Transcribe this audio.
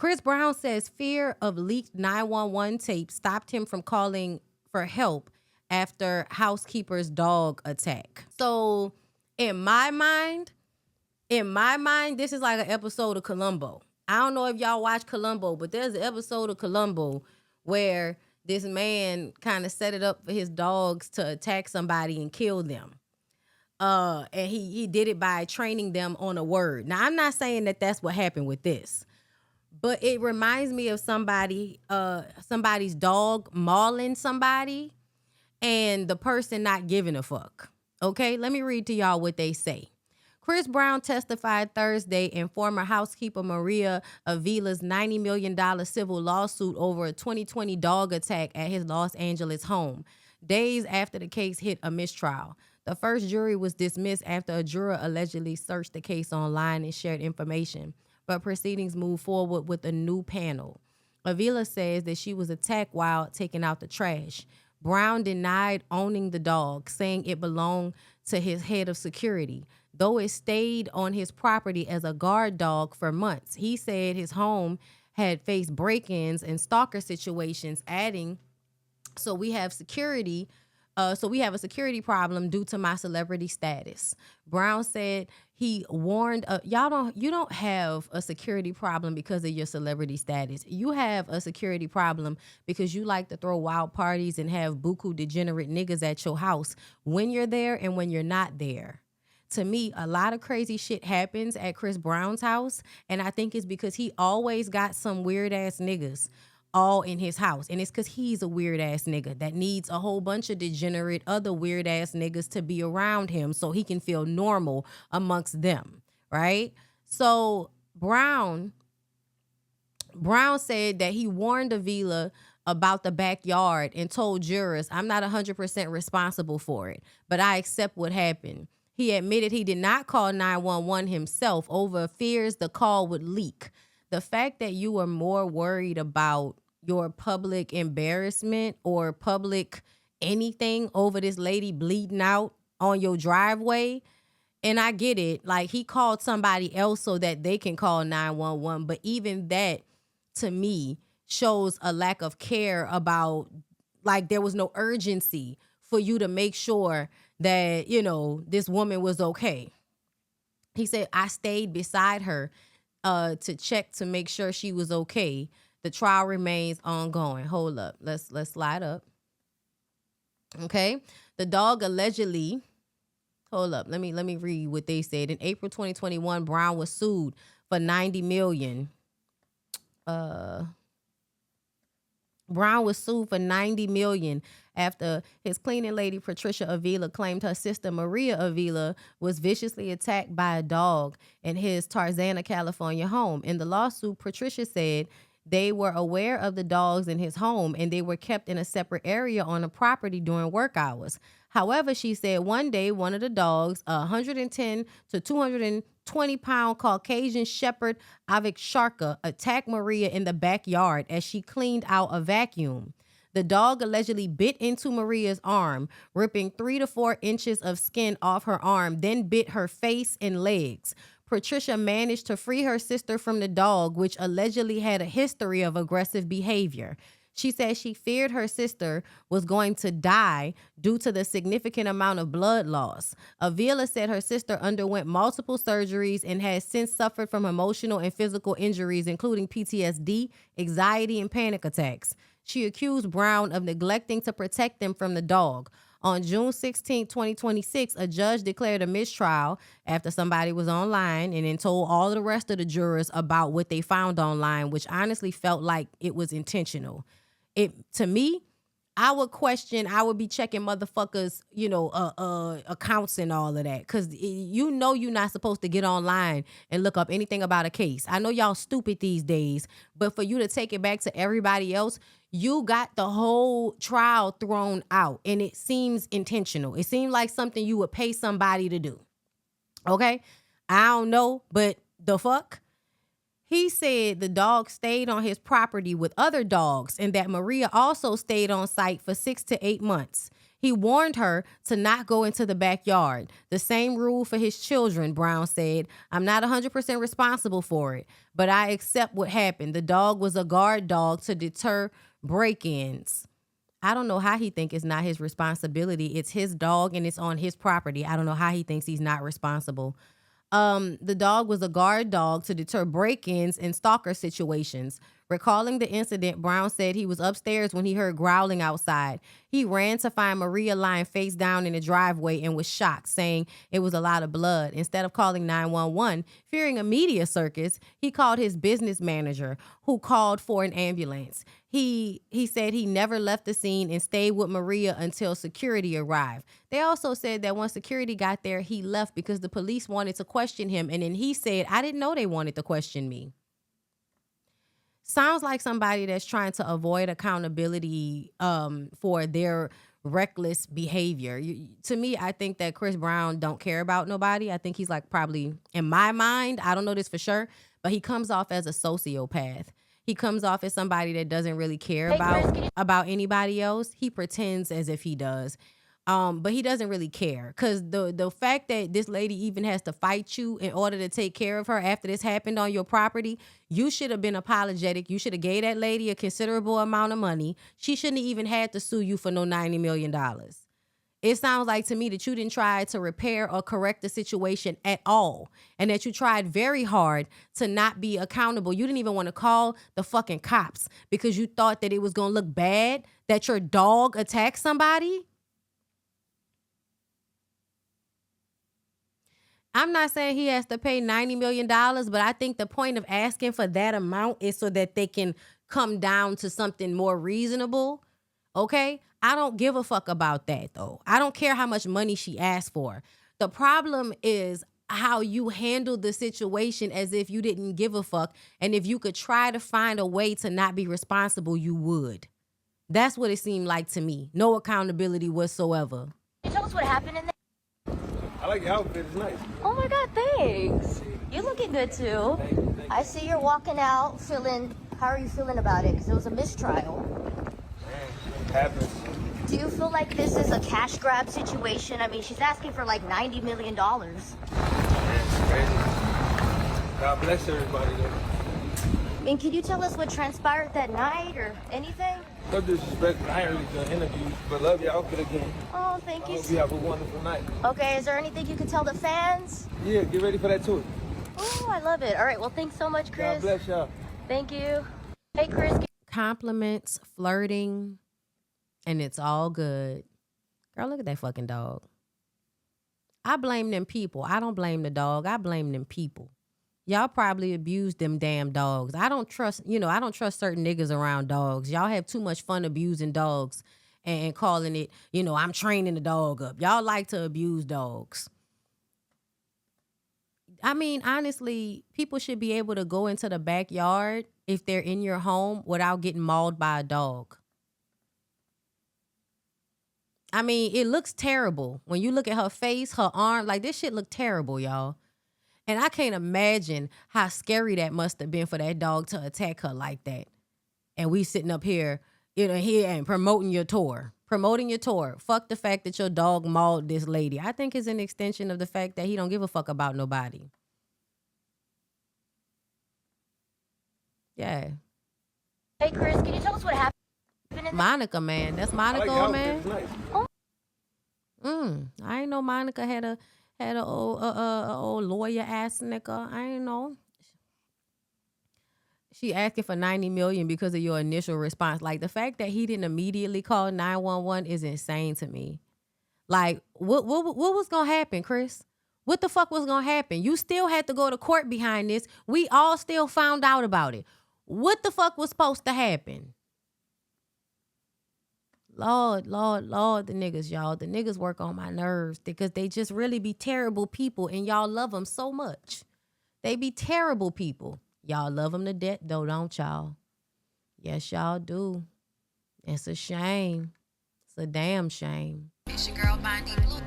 Chris Brown says fear of leaked 911 tape stopped him from calling for help after housekeeper's dog attack. So in my mind, this is like an episode of Columbo. I don't know if y'all watch Columbo, but there's an episode of Columbo where this man kind of set it up for his dogs to attack somebody and kill them. And he did it by training them on a word. Now, I'm not saying that that's what happened with this, but it reminds me of somebody's dog mauling somebody and the person not giving a fuck. Okay, let me read to y'all what they say. Chris Brown testified Thursday in former housekeeper Maria Avila's $90 million civil lawsuit over a 2020 dog attack at his Los Angeles home, days after the case hit a mistrial. The first jury was dismissed after a juror allegedly searched the case online and shared information, but proceedings moved forward with a new panel. Avila says that she was attacked while taking out the trash. Brown denied owning the dog, saying it belonged to his head of security, though it stayed on his property as a guard dog for months. He said his home had faced break-ins and stalker situations, adding, so we have a security problem due to my celebrity status. Brown said he warned, you don't have a security problem because of your celebrity status. You have a security problem because you like to throw wild parties and have buku degenerate niggas at your house when you're there and when you're not there. To me, a lot of crazy shit happens at Chris Brown's house, and I think it's because he always got some weird-ass niggas all in his house. And it's because he's a weird-ass nigga that needs a whole bunch of degenerate other weird-ass niggas to be around him so he can feel normal amongst them, right? So Brown said that he warned Avila about the backyard and told jurors, I'm not 100% responsible for it, but I accept what happened. He admitted he did not call 911 himself over fears the call would leak. The fact that you were more worried about your public embarrassment or public anything over this lady bleeding out on your driveway, and I get it, like he called somebody else so that they can call 911, but even that to me shows a lack of care about, like, there was no urgency for you to make sure that, this woman was okay. He said, I stayed beside her to check to make sure she was okay. The trial remains ongoing. Hold up. Let's slide up. Okay. The dog allegedly, hold up. Let me read what they said. In April 2021, Brown was sued for $90 million. Brown was sued for $90 million after his cleaning lady, Patricia Avila, claimed her sister, Maria Avila, was viciously attacked by a dog in his Tarzana, California home. In the lawsuit, Patricia said they were aware of the dogs in his home and they were kept in a separate area on the property during work hours. However, she said one day one of the dogs, a 110 to 220-pound Caucasian Shepherd Aviksharka, attacked Maria in the backyard as she cleaned out a vacuum. The dog allegedly bit into Maria's arm, ripping 3 to 4 inches of skin off her arm, then bit her face and legs. Patricia managed to free her sister from the dog, which allegedly had a history of aggressive behavior. She said she feared her sister was going to die due to the significant amount of blood loss. Avila said her sister underwent multiple surgeries and has since suffered from emotional and physical injuries, including PTSD, anxiety, and panic attacks. She accused Brown of neglecting to protect them from the dog. On June 16, 2026, a judge declared a mistrial after somebody was online and then told all the rest of the jurors about what they found online, which honestly felt like it was intentional. To me, I would be checking motherfuckers, accounts and all of that. Because you're not supposed to get online and look up anything about a case. I know y'all stupid these days, but for you to take it back to everybody else, you got the whole trial thrown out. And it seems intentional. It seemed like something you would pay somebody to do. Okay? I don't know, but the fuck? He said the dog stayed on his property with other dogs and that Maria also stayed on site for 6 to 8 months. He warned her to not go into the backyard. The same rule for his children, Brown said. I'm not 100% responsible for it, but I accept what happened. The dog was a guard dog to deter break-ins. I don't know how he think it's not his responsibility. It's his dog and it's on his property. I don't know how he thinks he's not responsible. The dog was a guard dog to deter break-ins and stalker situations. Recalling the incident, Brown said he was upstairs when he heard growling outside. He ran to find Maria lying face down in the driveway and was shocked, saying it was a lot of blood. Instead of calling 911, fearing a media circus, he called his business manager, who called for an ambulance. He said he never left the scene and stayed with Maria until security arrived. They also said that once security got there, he left because the police wanted to question him. And then he said, I didn't know they wanted to question me. Sounds like somebody that's trying to avoid accountability for their reckless behavior. To me, I think that Chris Brown don't care about nobody. I think he's like probably, in my mind, I don't know this for sure, but he comes off as a sociopath. He comes off as somebody that doesn't really care about anybody else. He pretends as if he does. But he doesn't really care, because the fact that this lady even has to fight you in order to take care of her after this happened on your property, you should have been apologetic. You should have gave that lady a considerable amount of money. She shouldn't have even had to sue you for no $90 million. It sounds like to me that you didn't try to repair or correct the situation at all, and that you tried very hard to not be accountable. You didn't even want to call the fucking cops because you thought that it was going to look bad that your dog attacked somebody. I'm not saying he has to pay $90 million, but I think the point of asking for that amount is so that they can come down to something more reasonable. Okay? I don't give a fuck about that, though. I don't care how much money she asked for. The problem is how you handle the situation as if you didn't give a fuck. And if you could try to find a way to not be responsible, you would. That's what it seemed like to me. No accountability whatsoever. Can you tell us what happened in there? I like your outfit. It's nice. Oh my God, thanks. You're looking good too. Thank you. I see you're walking out feeling, how are you feeling about it? Because it was a mistrial. Man, it happens. Do you feel like this is a cash grab situation? I mean, she's asking for like $90 million. Man, it's crazy. God bless everybody though. And can you tell us what transpired that night or anything? No disrespect, I ain't really done interviews, but love your outfit again. Oh, thank I you. hope you have a wonderful night. Okay, is there anything you can tell the fans? Yeah, get ready for that tour. Oh, I love it. All right, well, thanks so much, Chris. God bless y'all. Thank you. Hey, Chris. Compliments, flirting, and it's all good. Girl, look at that fucking dog. I blame them people. I don't blame the dog. I blame them people. Y'all probably abused them damn dogs. I don't trust certain niggas around dogs. Y'all have too much fun abusing dogs and calling it, I'm training the dog up. Y'all like to abuse dogs. I mean, honestly, people should be able to go into the backyard if they're in your home without getting mauled by a dog. I mean, it looks terrible. When you look at her face, her arm, like this shit look terrible, y'all. And I can't imagine how scary that must have been for that dog to attack her like that. And we sitting up here, here and promoting your tour. Fuck the fact that your dog mauled this lady. I think it's an extension of the fact that he don't give a fuck about nobody. Yeah. Hey, Chris, can you tell us what happened in Monica, man. That's Monica, I like man. it's nice. I ain't know Monica had a old lawyer ass nigga. I ain't know. She asking for $90 million because of your initial response. Like, the fact that he didn't immediately call 911 is insane to me. Like, what was gonna happen, Chris? What the fuck was gonna happen? You still had to go to court behind this. We all still found out about it. What the fuck was supposed to happen? Lord, the niggas, y'all. The niggas work on my nerves because they just really be terrible people, and y'all love them so much. They be terrible people. Y'all love them to death, though, don't y'all? Yes, y'all do. It's a shame. It's a damn shame. It's your girl, Bonnie Blue.